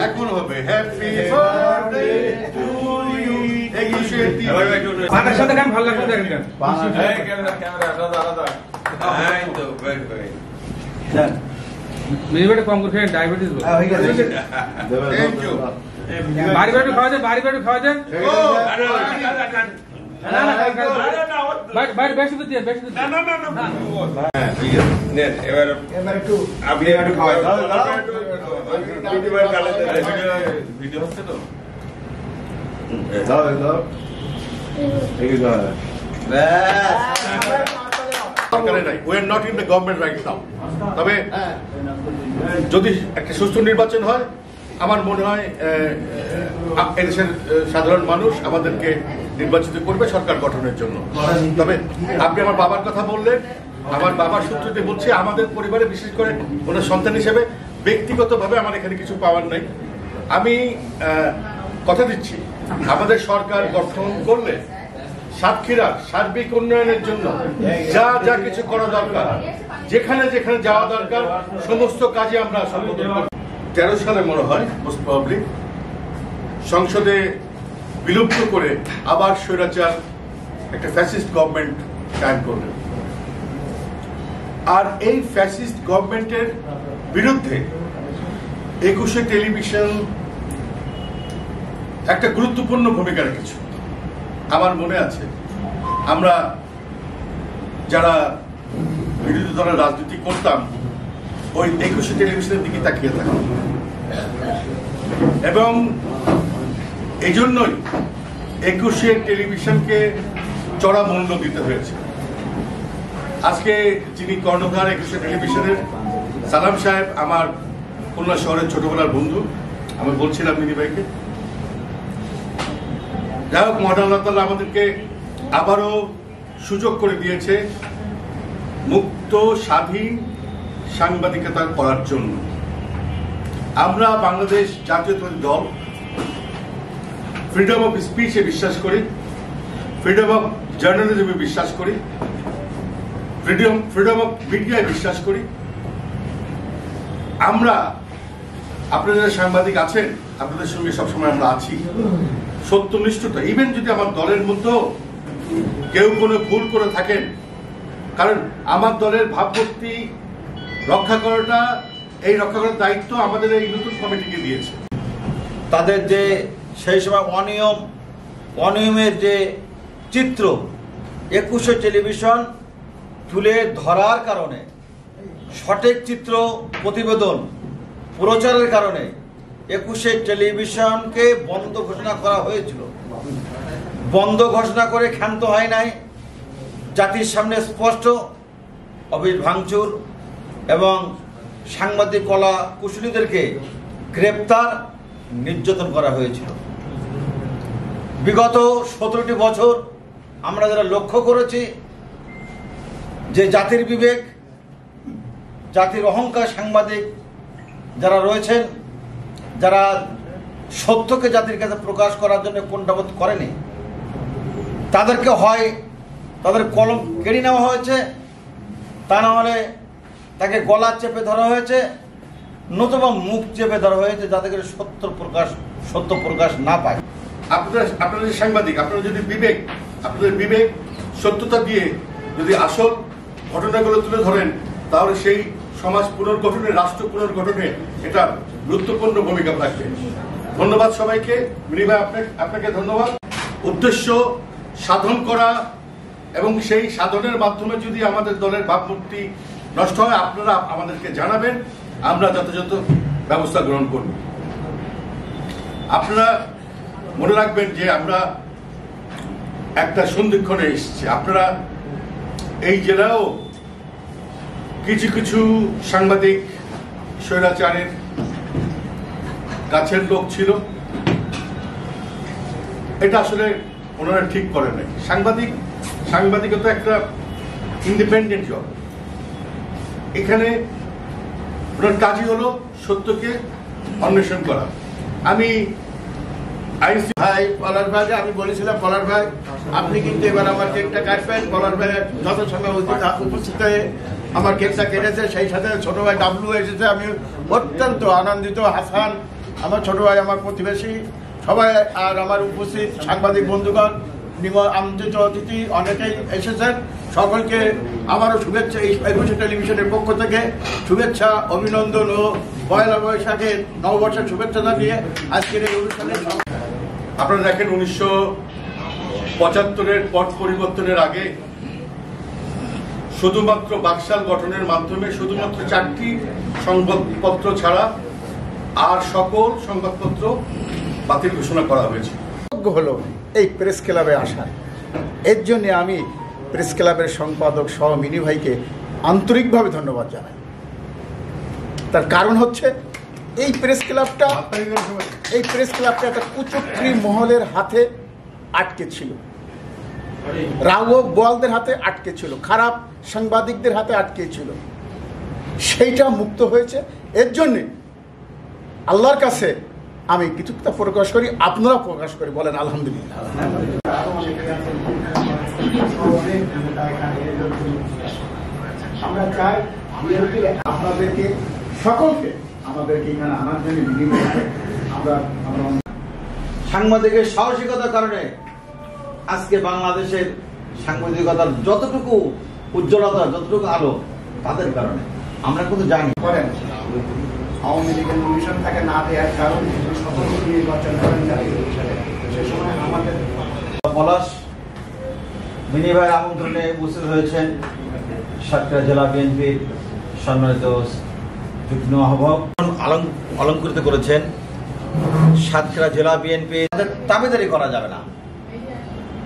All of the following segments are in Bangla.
এখন হবে হ্যাপি বার্থডে টু ইউ। সাথে গান ভালো লাগছে দেখেন। মিনিমাম কম করে ডায়াবেটিস বল। Thank you. বাড়ি বাড়ি খাওয়া যায়, বাড়ি বাড়ি খাওয়া যায়। না না বাড়ি বেশি করে দিয়ে, বেশি করে দিয়ে। না হ্যাঁ ঠিক আছে নেন এবার একটু আপনি একটু খাওয়া ভিডিও হচ্ছে তো দাও দাও এই দাও সরকারে নাই, we are not in the government right now। তবে যদি একটা সুষ্ঠু নির্বাচন হয় আমার মনে হয় এদেশের সাধারণ মানুষ আমাদেরকে নির্বাচিত করবে সরকার গঠনের জন্য। তবে আপনি আমার বাবার কথা বললেন, আমার বাবার সূত্রতে বলছি আমাদের পরিবারে বিশেষ করে ওনার সন্তান হিসেবে ব্যক্তিগতভাবে আমার এখানে কিছু পাওয়ার নাই। আমি কথা দিচ্ছি আমাদের সরকার গঠন করলে সাতক্ষীরার সার্বিক উন্নয়নের জন্য যা যা কিছু করা দরকার, যেখানে যেখানে যাওয়া দরকার সমস্ত কাজে আমরা সম্বোধন করব। 13 সালে মনে হয় মোস্ট প্রবাবলি সংসদে বিলুপ্ত করে আবার স্বৈরাচার একটা ফ্যাসিস্ট গভর্নমেন্ট কায়েম করলেন। আর এই ফ্যাসিস্ট গভর্নমেন্টের বিরুদ্ধে 21শে টেলিভিশন একটা গুরুত্বপূর্ণ ভূমিকা রেখেছে। আমার মনে আছে আমরা যারা বিরোধী দলের রাজনীতি করতাম ওই 21শে টেলিভিশনের দিকে তাকিয়ে থাকতাম এবং এই জন্যই 21শে টেলিভিশনকে চড়া মূল্য দিতে হয়েছে। আজকে যিনি কর্ণধার 21শে টেলিভিশনের সালাম সাহেব আমার খুলনা শহরের ছোটবেলার বন্ধু, আমি বলছিলাম মিনি ভাইকে। যাই হোক মহান আল্লাহ তাআলা আমাদেরকে আবারও সুযোগ করে দিয়েছে মুক্ত স্বাধীন সাংবাদিকতা করার জন্য। আমরা বাংলাদেশ জাতীয়তাবাদী দল ফ্রিডম অফ স্পিচে বিশ্বাস করি, ফ্রিডম অফ জার্নালিজমে বিশ্বাস করি, ফ্রিডম অফ মিডিয়ায় বিশ্বাস করি। আমরা আপনারা যারা সাংবাদিক আছেন আপনাদের সঙ্গে সবসময় আমরা আছি। সত্যনিষ্ঠতা, ইভেন যদি আমার দলের মধ্যেও কেউ কোনো ভুল করে থাকেন, কারণ আমার দলের ভাবমূর্তি রক্ষা করাটা, এই রক্ষা করার দায়িত্ব আমাদের এই নতুন কমিটিকে দিয়েছে। তাদের যে সেই সময় অনিয়মের যে চিত্র 21শে টেলিভিশন তুলে ধরার কারণে, সঠিক চিত্র প্রতিবেদন প্রচারের কারণে 21শে টেলিভিশনকে বন্ধ ঘোষণা করা হয়েছিল। বন্ধ ঘোষণা করে ক্ষান্ত হয় নাই, জাতির সামনে স্পষ্ট অফিস ভাঙচুর এবং সাংবাদিক কলা কুশলীদেরকে গ্রেপ্তার নির্যাতন করা হয়েছিল। বিগত 17টি বছর আমরা যারা লক্ষ্য করেছি যে জাতির বিবেক, জাতির অহংকার সাংবাদিক যারা রয়েছেন, যারা সত্যকে জাতির কাছে প্রকাশ করার জন্য কোনটাবোধ করেনি, তাদেরকে হয় তাদের কলম কেড়ে নেওয়া হয়েছে, তা না হলে তাকে গলা চেপে ধরা হয়েছে, নতুবা মুখ চেপে ধরা হয়েছে যাতে করে সত্য প্রকাশ না পায়। আপনারা যে সাংবাদিক, আপনারা যদি আপনাদের বিবেক সত্যতা দিয়ে যদি আসল ঘটনাগুলো তুলে ধরেন তাহলে সেই সমাজ পুনর্গঠনে, রাষ্ট্র পুনর্গঠনে এটা গুরুত্বপূর্ণ ভূমিকা রাখবে। ধন্যবাদ সবাইকে। মিনি ভাই আপনাকে ধন্যবাদ। উদ্দেশ্য সাধন করা এবং সেই সাধনের মাধ্যমে যদি আমাদের দলের ভাবমূর্তি নষ্ট হয় আপনারা আমাদেরকে জানাবেন, আমরা যথাযথ ব্যবস্থা গ্রহণ করব। আপনারা মনে রাখবেন যে আমরা একটা সন্ধিক্ষণে এসেছি। আপনারা এই জেলাও কিছু কিছু সাংবাদিক স্বৈরাচারের কাছের লোক ছিল, এটা আসলে ওনারা ঠিক করে নাই। সাংবাদিকতা একটা ইন্ডিপেন্ডেন্ট জব। এখানে ওনার কাজই হলো সত্যকে অন্বেষণ করা। আমি ভাই পলাশ ভাইকে আমি বলেছিলাম, পলাশ ভাই আপনি কিন্তু এবার আমার কেকটা কাটবেন। পলাশ ভাই যত সময় উপস্থিত হয়ে আমার কেকটা কেটেছে, সেই সাথে ছোট ভাই ডাবলু এসেছে। আমি অত্যন্ত আনন্দিত। হাসান আমার ছোট ভাই, আমার প্রতিবেশী সবাই, আর আমার উপস্থিত সাংবাদিক বন্ধুগণ, আমন্ত্রিত অতিথি অনেকেই এসেছেন। সকলকে আবারও শুভেচ্ছা, এই একুশে টেলিভিশনের পক্ষ থেকে শুভেচ্ছা, অভিনন্দন ও পয়লা বৈশাখের নববর্ষের শুভেচ্ছা জানিয়ে আজকের এই অনুষ্ঠানে। আপনারা দেখেন 1975-এর পট পরিবর্তনের আগে শুধুমাত্র বাকশাল গঠনের মাধ্যমে শুধুমাত্র 4টি সংবাদপত্র ছাড়া আর সকল সংবাদপত্র বাতিল ঘোষণা করা হয়েছে। হলো এই প্রেস ক্লাবে আসা, এর জন্য আমি প্রেস ক্লাবের সম্পাদক সহ মিনি ভাইকে আন্তরিকভাবে ধন্যবাদ জানাই। তার কারণ হচ্ছে এই প্রেস ক্লাবটা একটা কুচক্রী মহলের হাতে আটকে ছিল, রাউক বোয়ালদের হাতে আটকে ছিল, খারাপ সাংবাদিকদের হাতে আটকে ছিল। সেইটা মুক্ত হয়েছে। এর জন্যে আল্লাহর কাছে আমি কৃতজ্ঞতা প্রকাশ করি, আপনারা প্রকাশ করি, বলেন আলহামদুলিল্লাহ। আমরা চাই আপনাদেরকে সকলকে আমাদেরকে এখানে আনার জন্য আমরা সাংবাদিকের সাহসিকতার কারণে আজকে বাংলাদেশের সাংবাদিকতার যতটুকু উজ্জ্বলতা, যতটুকু আলো, তাদের কারণে আমরা কিন্তু জানি। করেন আওয়ামী লীগের নমিশন তাকে না দেওয়ার কারণ সকল নির্বাচন করেন সে সময় আমাদের পলাশ মিনি ভাইয়ের আমন্ত্রণে উপস্থিত হয়েছেন সাতক্ষীরা জেলা বিএনপির সম্মানিত যুগ্ম আহ্বায়ক, অলঙ্কৃত করেছেন সাতক্ষীরা জেলা বিএনপি। তাদের দাবিদারি করা যাবে না,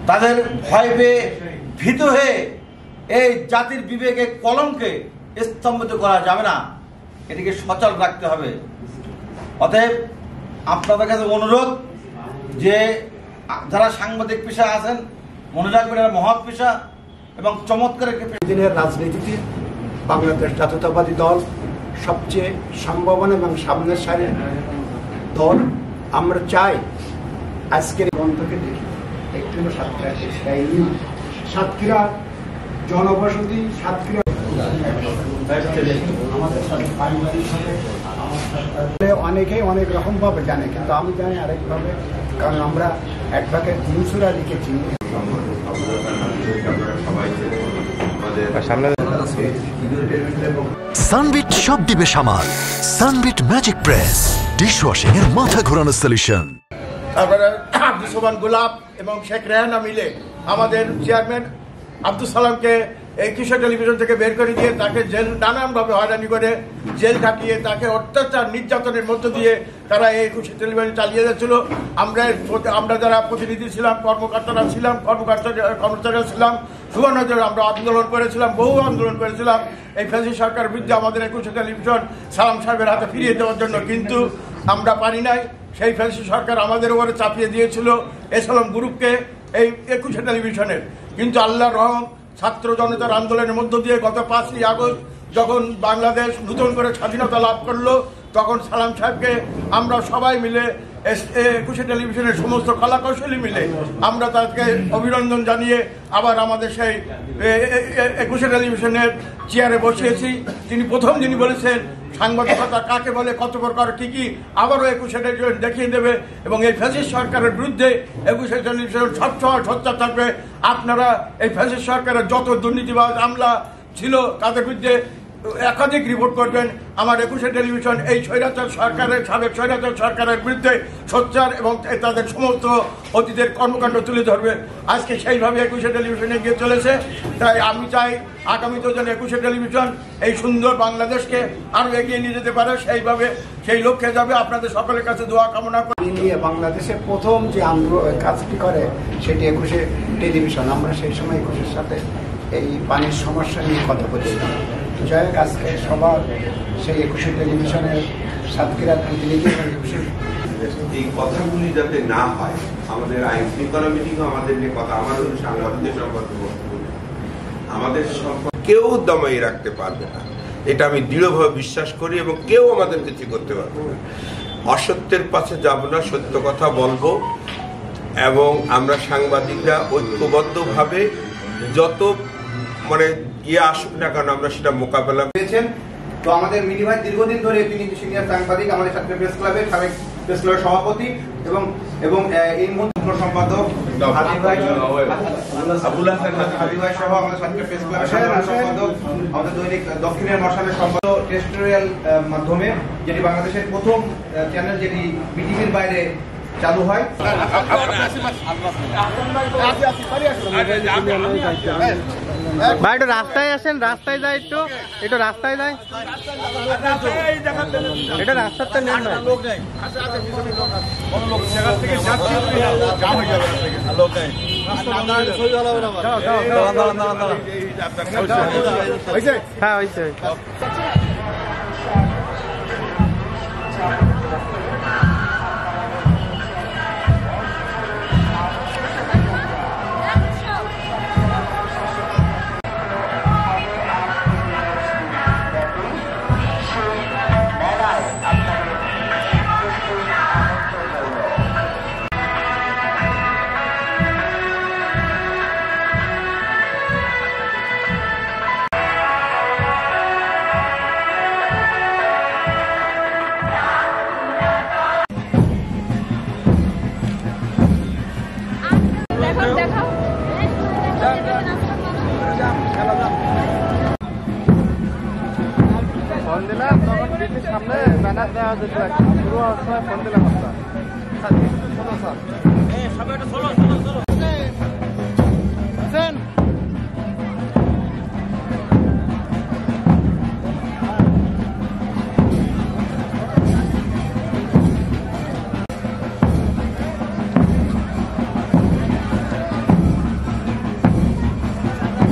তাদের ভয় পেয়ে ভীত হয়ে এই জাতির বিবেকে কলমকে স্তম্ভিত করা যাবে না, এটিকে সচল রাখতে হবে। অতএব আপনাদের কাছে অনুরোধ যে যারা সাংবাদিক পেশা আছেন, মনে রাখবেন এরা মহৎ পেশা এবং চমৎকার একটি দিনের রাজনীতিতে বাংলাদেশ জাতীয়তাবাদী দল সবচেয়ে সম্ভাবনা এবং সামনের সারির দল। আমরা চাই আজকের বন্ধকে দেখি একটু সাতক্ষীরা জনবসতি, সাতক্ষীরা অনেকেই অনেক রকম ভাবে জানে, কিন্তু আমি জানি আরেকভাবে, কারণ আমরা একভাবে জিনিসরা লিখেছি। সানবিট সব দিবে সামাল। সানবিট ম্যাজিক প্রেস ডিশওয়াশিং এর মাথা ঘোরানো সলিউশন। আপনারা আব্দুল সোবান গোলাপ এবং শেখ রেহানা মিলে আমাদের চেয়ারম্যান আব্দুল সালামকে এই কিশোর টেলিভিশন থেকে বের করে দিয়ে তাকে জেল নানানভাবে হয়রানি করে জেল খাটিয়ে তাকে অত্যাচার নির্যাতনের মধ্য দিয়ে তারা এই কিশোর টেলিভিশন চালিয়ে যাচ্ছিল। আমরা যারা প্রতিনিধি ছিলাম, কর্মকর্তারা ছিলাম, কর্মচারীরা ছিলাম, সুবর্ণচরে আমরা আন্দোলন করেছিলাম, বহু আন্দোলন করেছিলাম এই ফ্যাসিস্ট সরকারের বিরুদ্ধে আমাদের এই কিশোর টেলিভিশন সালাম সাহেবের হাতে ফিরিয়ে দেওয়ার জন্য, কিন্তু আমরা পারি নাই। সেই ফ্যাসিস্ট সরকার আমাদের উপরে চাপিয়ে দিয়েছিল এসলম গ্রুপকে এই 21 টেলিভিশনের। কিন্তু আল্লাহর রহম, ছাত্র জনতার আন্দোলনের মধ্য দিয়ে গত 5ই আগস্ট যখন বাংলাদেশ নতুন করে স্বাধীনতা লাভ করলো, তখন সালাম সাহেবকে আমরা সবাই মিলে 21 টেলিভিশনের সমস্ত কলাকৌশলী মিলে আমরা তাকে অভিনন্দন জানিয়ে আবার আমাদের সেই 21 টেলিভিশনের চেয়ারে বসিয়েছি। তিনি প্রথম দিনই বলেছেন সাংবাদিকতা কাকে বলে, কত প্রকার কি কি, আবারও 21 টেলিভিশন দেখিয়ে দেবে এবং এই ফ্যাসিস্ট সরকারের বিরুদ্ধে 21 টেলিভিশন সবসময় সোচ্চার থাকবে। আপনারা এই ফ্যাসিস্ট সরকারের যত দুর্নীতিবাজ আমলা ছিল তাদের বিরুদ্ধে একাধিক রিপোর্ট করবেন। আমার 21 টেলিভিশন এই স্বৈরাচার সরকারের, সাবেক স্বৈরাচার সরকারের বিরুদ্ধে সোচ্চার এবং তাদের সমস্ত অতীতের কর্মকাণ্ড তুলে ধরবে। আজকে সেইভাবে 21 টেলিভিশনে গিয়ে চলেছে। তাই আমি চাই আগামীতে যেন 21 টেলিভিশন এই সুন্দর বাংলাদেশকে আরো এগিয়ে নিয়ে যেতে পারে, সেইভাবে সেই লক্ষ্যে যাবে। আপনাদের সকলের কাছে দোয়া কামনা করি। নিয়ে বাংলাদেশে প্রথম যে কাজটি করে সেটি 21 টেলিভিশন। আমরা সেই সময় 21-এর সাথে এই পানির সমস্যা নিয়ে কথা বলেছিলাম। যাই হোক, আজকে সবার সেই 21 টেলিভিশনের সাতক্ষীরা প্রতিনিধি এই কথাগুলি যাতে না হয়, আমাদের আইন শৃঙ্খলা মিটিংও আমাদের নিয়ে কথা, আমাদের সাংবাদিকদের সম্পর্কে আমাদের সম্পর্কে কেউ দমাই রাখতে পারবে না, এটা আমি দৃঢ়ভাবে বিশ্বাস করি এবং কেউ আমাদের কিছু করতে পারবে না। অসত্যের পাশে যাব না, সত্য কথা বলবো এবং আমরা সাংবাদিকরা ঐক্যবদ্ধভাবে যত আসুক না কেন আমরা সেটা মোকাবেলা পেয়েছেন। তো আমাদের মিনি ভাই দীর্ঘদিন ধরে তিনি সিনিয়র সাংবাদিক, আমাদের ছাত্র প্রেস ক্লাবের সাবেক প্রেস ক্লাবের সভাপতি এবং এই মুহূর্তে সম্পাদক হাবিব ভাই সহ আমাদের ছাত্র প্রেস ক্লাবের সাধারণ সম্পাদক, আমাদের দৈনিক দক্ষিণের মশালের সম্পাদক টেরিটোরিয়াল মাধ্যমে, যেটি বাংলাদেশের প্রথম চ্যানেল যেটি মিটিংয়ের বাইরে চালু হয়। ভাই একটু রাস্তায় আসেন, রাস্তায় যায়, একটু রাস্তায় যায়, এটা রাস্তাতে নেন না। হ্যাঁ হয়েছে। ফোন দিলাম তখন ডিসির সামনে ব্যানার দেওয়া যেত, শুরু হওয়ার সময় ফোন দিলাম আপনার।